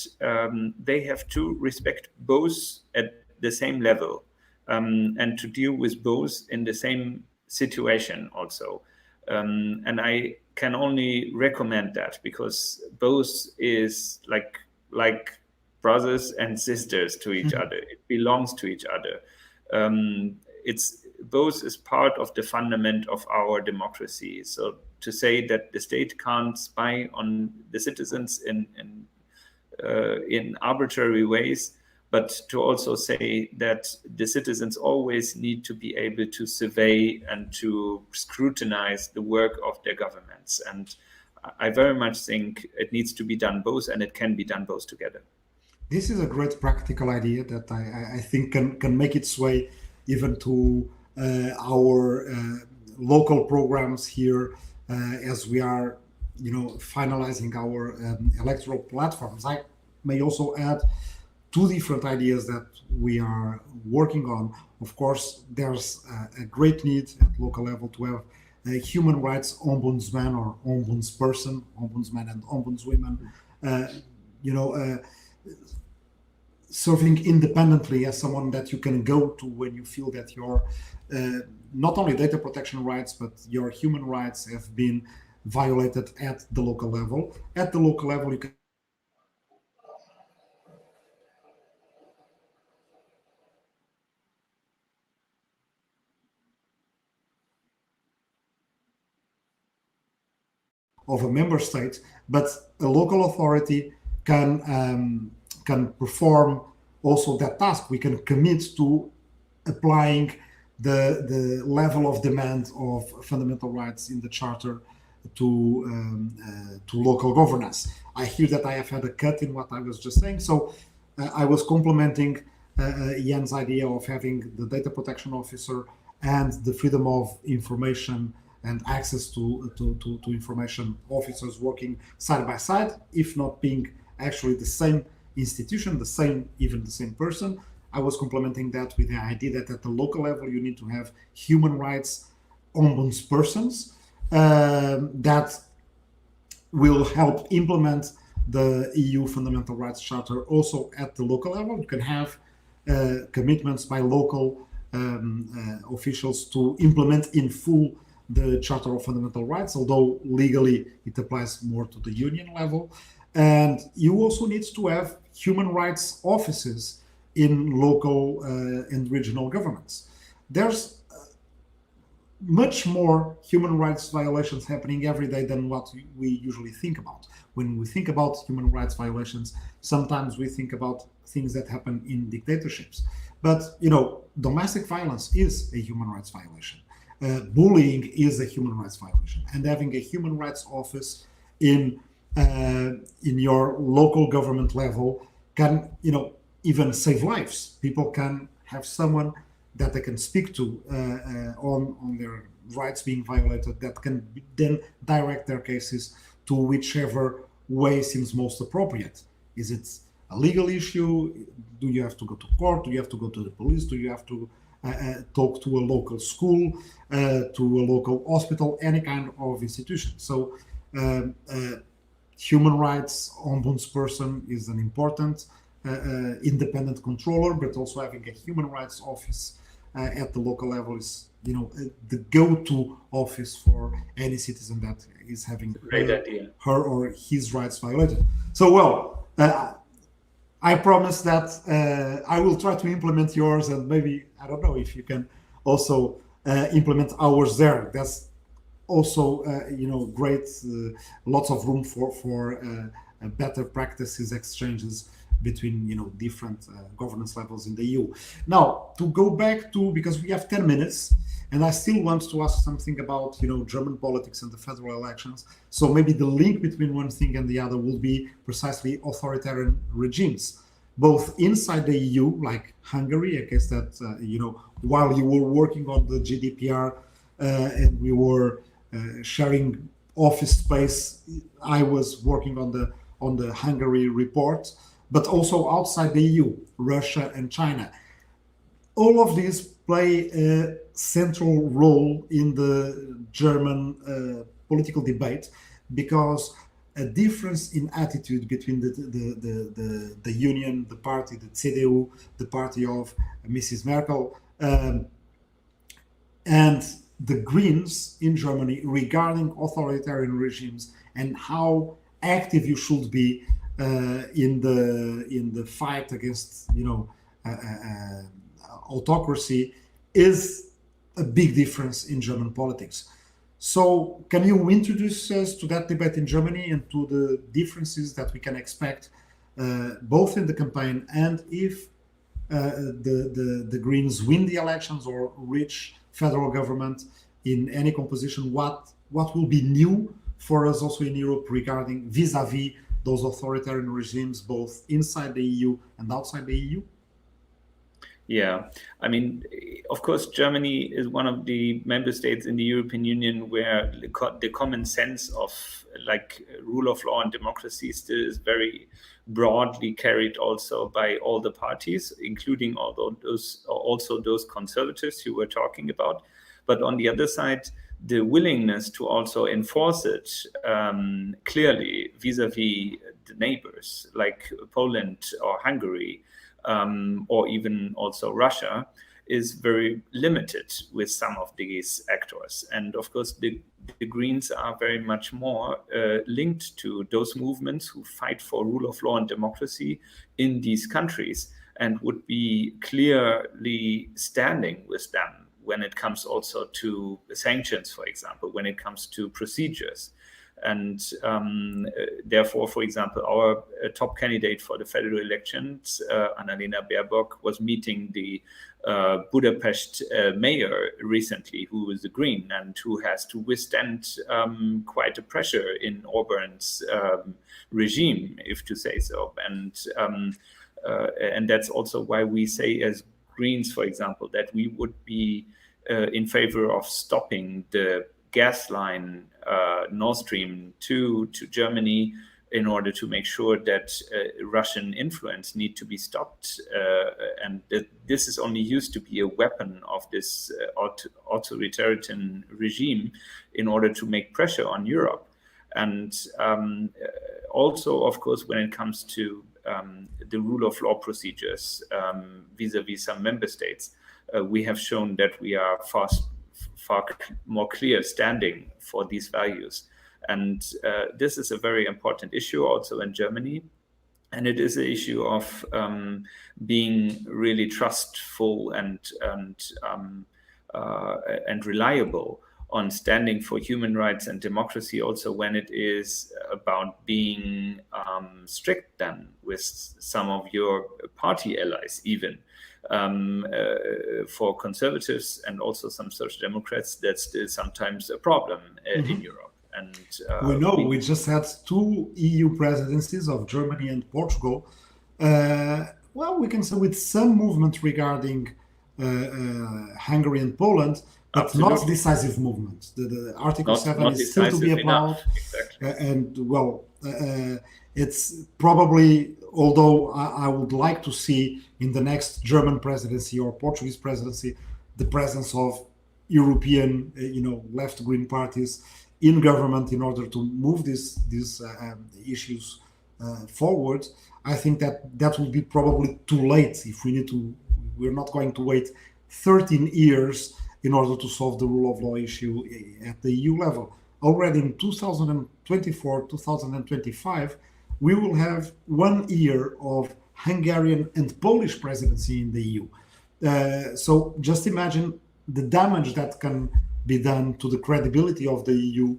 [SPEAKER 2] they have to respect both at the same level, and to deal with both in the same situation also. And I can only recommend that, because both is like brothers and sisters to each other. It belongs to each other. It's both is part of the fundament of our democracy. So to say that the state can't spy on the citizens in arbitrary ways, but to also say that the citizens always need to be able to survey and to scrutinize the work of their governments. And I very much think it needs to be done both, and it can be done both together.
[SPEAKER 1] This is a great practical idea that I think can make its way even to our local programs here as we are, finalizing our electoral platforms. I may also add two different ideas that we are working on. Of course, there's a great need at local level to have a human rights ombudsman or ombudsperson, ombudsman and ombudswomen, serving independently as someone that you can go to when you feel that your not only data protection rights, but your human rights have been violated at the local level. At the local level, you can of a member state, but a local authority can perform also that task. We can commit to applying the level of demand of fundamental rights in the Charter to local governance. I hear that I have had a cut in what I was just saying, so I was complementing Jan's idea of having the data protection officer and the freedom of information and access to information officers working side by side, if not being actually the same institution, even the same person. I was complementing that with the idea that at the local level you need to have human rights ombudspersons that will help implement the EU Fundamental Rights Charter also at the local level. You can have commitments by local officials to implement in full the Charter of Fundamental Rights, although legally it applies more to the union level. And you also need to have human rights offices in local and regional governments. There's much more human rights violations happening every day than what we usually think about. When we think about human rights violations, sometimes we think about things that happen in dictatorships. But, domestic violence is a human rights violation. Bullying is a human rights violation. And having a human rights office in your local government level can, even save lives. People can have someone that they can speak to on their rights being violated, that can then direct their cases to whichever way seems most appropriate. Is it a legal issue? Do you have to go to court? Do you have to go to the police? Do you have to talk to a local school, to a local hospital, any kind of institution? So human rights ombudsperson is an important independent controller, but also having a human rights office at the local level is, the go-to office for any citizen that is having her or his rights violated. So, I promise that I will try to implement yours, and maybe, I don't know if you can also implement ours there. That's also, great, lots of room for better practices, exchanges between different governance levels in the EU. Now, to go back to, because we have 10 minutes, and I still want to ask something about German politics and the federal elections. So maybe the link between one thing and the other will be precisely authoritarian regimes, both inside the EU, like Hungary. I guess that while you were working on the GDPR and we were sharing office space, I was working on the Hungary report, but also outside the EU, Russia and China. All of these play a central role in the German political debate, because a difference in attitude between the union, the party, the CDU, the party of Mrs. Merkel, and the Greens in Germany regarding authoritarian regimes and how active you should be in the fight against autocracy is a big difference in German politics. So can you introduce us to that debate in Germany and to the differences that we can expect both in the campaign, and if the Greens win the elections or reach federal government in any composition, what will be new for us also in Europe regarding vis-a-vis those authoritarian regimes both inside the EU and outside the EU?
[SPEAKER 2] Yeah, I mean, of course, Germany is one of the member states in the European Union where the common sense of rule of law and democracy still is very broadly carried also by all the parties, including also those conservatives you were talking about. But on the other side, the willingness to also enforce it clearly vis-a-vis the neighbors like Poland or Hungary, or even also Russia, is very limited with some of these actors. And of course, the Greens are very much more linked to those movements who fight for rule of law and democracy in these countries, and would be clearly standing with them when it comes also to sanctions, for example, when it comes to procedures. And therefore, for example, our top candidate for the federal elections, Annalena Baerbock, was meeting the Budapest mayor recently, who is a Green and who has to withstand quite a pressure in Orban's regime, if to say so. And that's also why we say as Greens, for example, that we would be in favor of stopping the gas line Nord Stream 2 to Germany in order to make sure that Russian influence need to be stopped, and that this is only used to be a weapon of this authoritarian regime in order to make pressure on Europe. And also, of course, when it comes to the rule of law procedures vis-a-vis some member states, we have shown that we are far more clear standing for these values. And this is a very important issue also in Germany. And it is an issue of being really trustful and reliable on standing for human rights and democracy, also when it is about being strict then with some of your party allies even. For conservatives and also some social democrats, that's still sometimes a problem in Europe. And
[SPEAKER 1] we know we just had 2 EU presidencies of Germany and Portugal. Well, we can say with some movement regarding Hungary and Poland, but
[SPEAKER 2] absolutely
[SPEAKER 1] not decisive movement. The Article 7 is still to be applied.
[SPEAKER 2] Exactly.
[SPEAKER 1] And well, it's probably, although I would like to see in the next German presidency or Portuguese presidency the presence of European, left-green parties in government in order to move these issues forward. I think that will be probably too late if we're not going to wait 13 years in order to solve the rule of law issue at the EU level. Already in 2024, 2025, we will have 1 year of Hungarian and Polish presidency in the EU. So just imagine the damage that can be done to the credibility of the EU.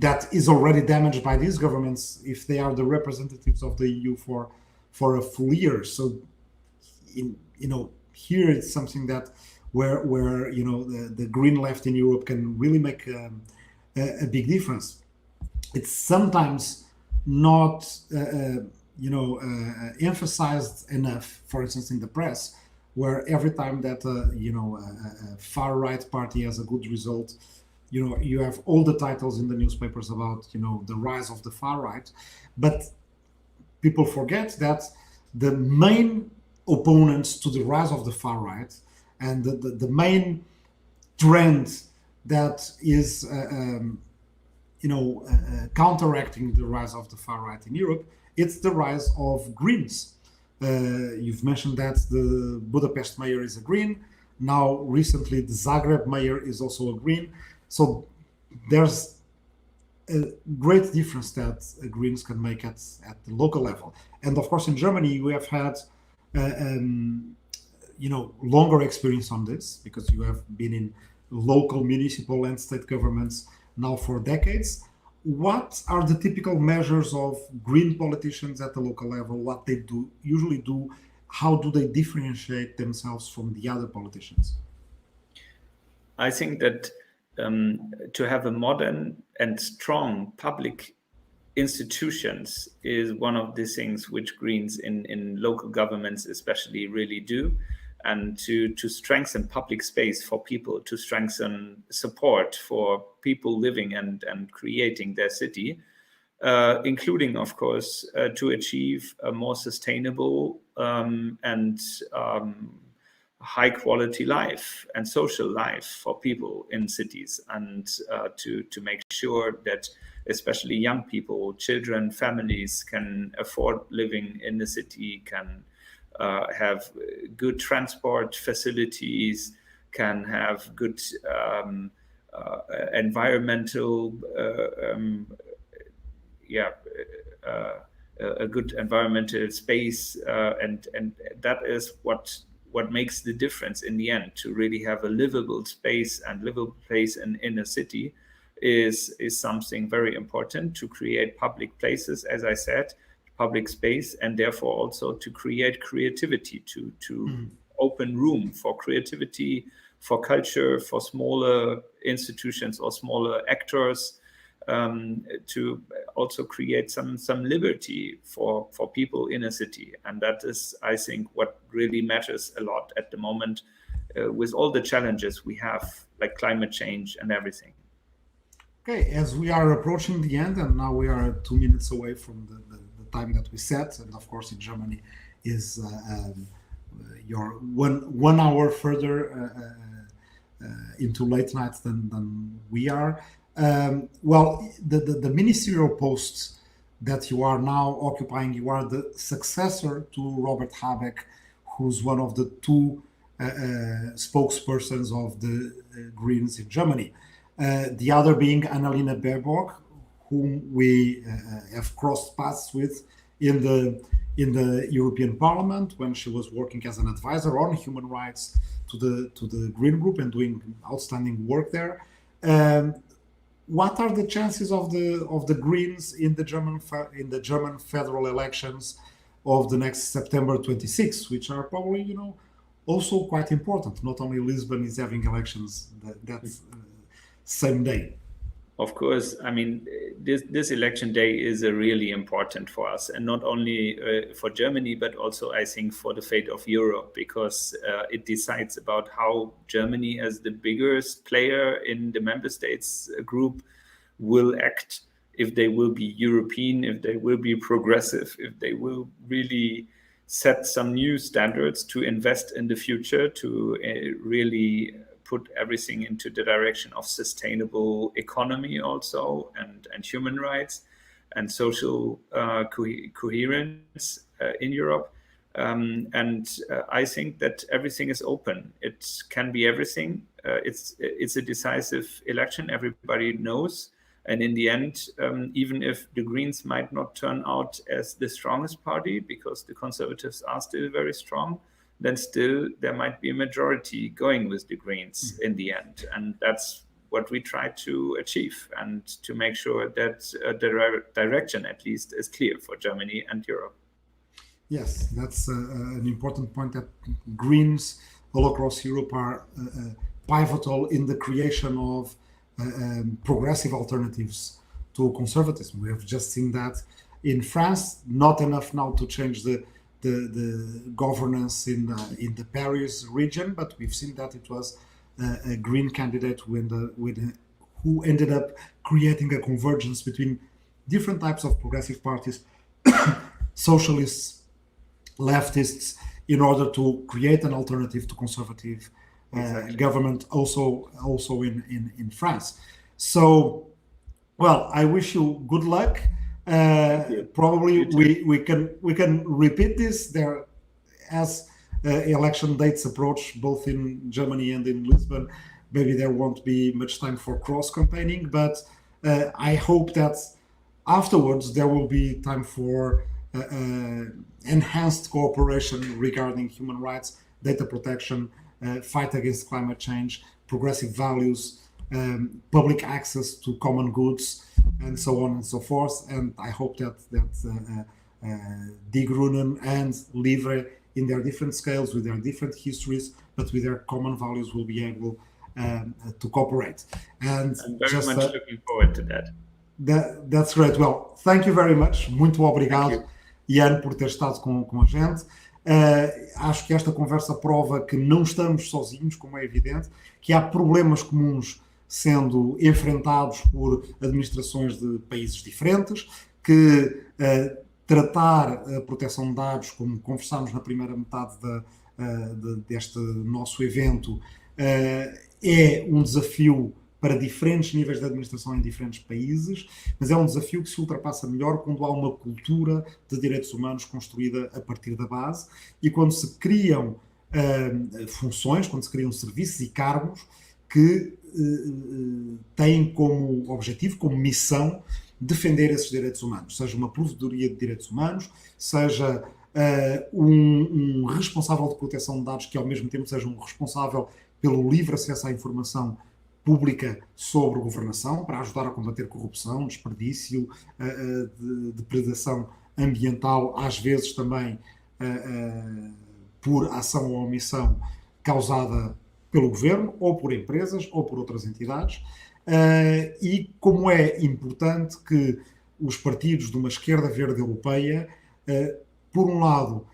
[SPEAKER 1] that is already damaged by these governments if they are the representatives of the EU for a full year. So, here it's something that where the green left in Europe can really make a big difference. It's sometimes not emphasized enough, for instance, in the press, where every time that a far right party has a good result, you have all the titles in the newspapers about the rise of the far right, but people forget that the main opponents to the rise of the far right and the main trend that is counteracting the rise of the far right in Europe, it's the rise of Greens. You've mentioned that the Budapest mayor is a Green. Now, recently, the Zagreb mayor is also a Green. So there's a great difference that Greens can make at the local level. And of course, in Germany, we have had longer experience on this because you have been in local, municipal, and state governments now for decades. What are the typical measures of green politicians at the local level? What they usually do? How do they differentiate themselves from the other politicians?
[SPEAKER 2] I think that to have a modern and strong public institutions is one of the things which Greens in local governments especially really do. And to strengthen public space for people, to strengthen support for people living and creating their city, including, of course, to achieve a more sustainable and high quality life and social life for people in cities, and to make sure that especially young people, children, families can afford living in the city, can have good transport facilities, can have good environmental, a good environmental space, and that is what makes the difference in the end. To really have a livable space and livable place in a city is something very important. To create public places, as I said, public space, and therefore also to create creativity, to open room for creativity, for culture, for smaller institutions or smaller actors, to also create some liberty for people in a city. And that is, I think, what really matters a lot at the moment with all the challenges we have, like climate change and everything.
[SPEAKER 1] Okay, as we are approaching the end, and now we are 2 minutes away from the time that we set, and of course in Germany is your 1 hour further into late nights than we are. Well, the ministerial posts that you are now occupying, you are the successor to Robert Habeck, who's one of the two spokespersons of the Greens in Germany. The other being Annalena Baerbock, whom we have crossed paths with in the European Parliament when she was working as an advisor on human rights to the Green Group and doing outstanding work there. What are the chances of the Greens in the German federal elections of the next September 26, which are probably also quite important? Not only Lisbon is having elections that same day.
[SPEAKER 2] Of course, I mean, this election day is really important for us, and not only for Germany, but also I think for the fate of Europe, because it decides about how Germany, as the biggest player in the member states group, will act, if they will be European, if they will be progressive, if they will really set some new standards to invest in the future, to really put everything into the direction of sustainable economy also, and human rights and social coherence in Europe. And I think that everything is open. It can be everything. It's a decisive election, everybody knows. And in the end, even if the Greens might not turn out as the strongest party, because the Conservatives are still very strong, then still there might be a majority going with the Greens in the end. And that's what we try to achieve and to make sure that the direction at least is clear for Germany and Europe.
[SPEAKER 1] Yes, that's an important point, that Greens all across Europe are pivotal in the creation of progressive alternatives to conservatism. We have just seen that in France, not enough now to change the governance in the Paris region, but we've seen that it was a Green candidate who ended up creating a convergence between different types of progressive parties, socialists, leftists, in order to create an alternative to conservative government also in France. So, well, I wish you good luck. Probably we can repeat this there as election dates approach, both in Germany and in Lisbon. Maybe there won't be much time for cross campaigning, but I hope that afterwards there will be time for enhanced cooperation regarding human rights, data protection, fight against climate change, progressive values, public access to common goods, and so on and so forth. And I hope that Die Grünen and LIVRE, in their different scales, with their different histories, but with their common values, will be able to cooperate. And
[SPEAKER 2] I'm very much looking forward to that.
[SPEAKER 1] That's great. Well, thank you very much. Muito obrigado, Jan, por ter estado com a gente. Acho que esta conversa prova que não estamos sozinhos, como é evidente, que há problemas comuns sendo enfrentados por administrações de países diferentes, que tratar a proteção de dados, como conversámos na primeira metade deste nosso evento, é um desafio para diferentes níveis de administração em diferentes países, mas é um desafio que se ultrapassa melhor quando há uma cultura de direitos humanos construída a partir da base e quando se criam funções, quando se criam serviços e cargos que têm como objetivo, como missão, defender esses direitos humanos, seja uma provedoria de direitos humanos, seja um responsável de proteção de dados que ao mesmo tempo seja um responsável pelo livre acesso à informação pública sobre governação, para ajudar a combater corrupção, desperdício, depredação ambiental, às vezes também por ação ou omissão causada pelo governo, ou por empresas, ou por outras entidades. E como é importante que os partidos de uma esquerda verde europeia, por um lado,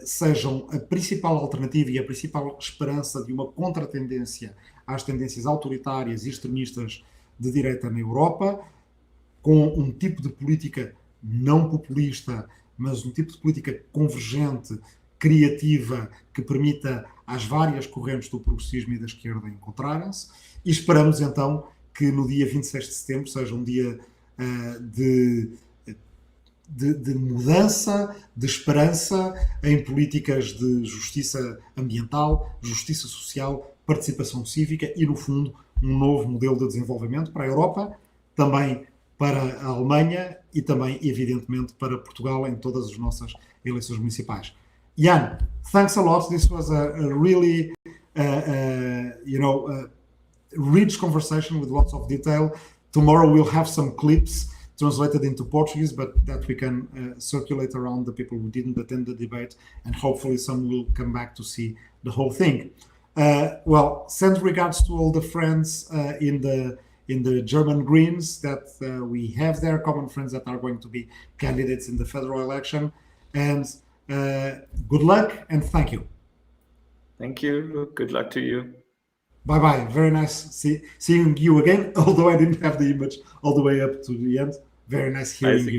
[SPEAKER 1] sejam a principal alternativa e a principal esperança de uma contratendência às tendências autoritárias e extremistas de direita na Europa, com um tipo de política não populista, mas um tipo de política convergente, criativa, que permita às várias correntes do progressismo e da esquerda encontrarem-se. E esperamos então que no dia 26 de setembro seja um dia de mudança, de esperança em políticas de justiça ambiental, justiça social, participação cívica e, no fundo, um novo modelo de desenvolvimento para a Europa, também para a Alemanha e também, evidentemente, para Portugal em todas as nossas eleições municipais. Jan, thanks a lot. This was a really, rich conversation with lots of detail. Tomorrow we'll have some clips translated into Portuguese, but that we can circulate around the people who didn't attend the debate, and hopefully some will come back to see the whole thing. Well, send regards to all the friends in the German Greens that we have there, common friends that are going to be candidates in the federal election, and good luck and thank you.
[SPEAKER 2] Thank you. Good luck to you.
[SPEAKER 1] Bye-bye. Very nice seeing you again, although I didn't have the image all the way up to the end. Very nice hearing you.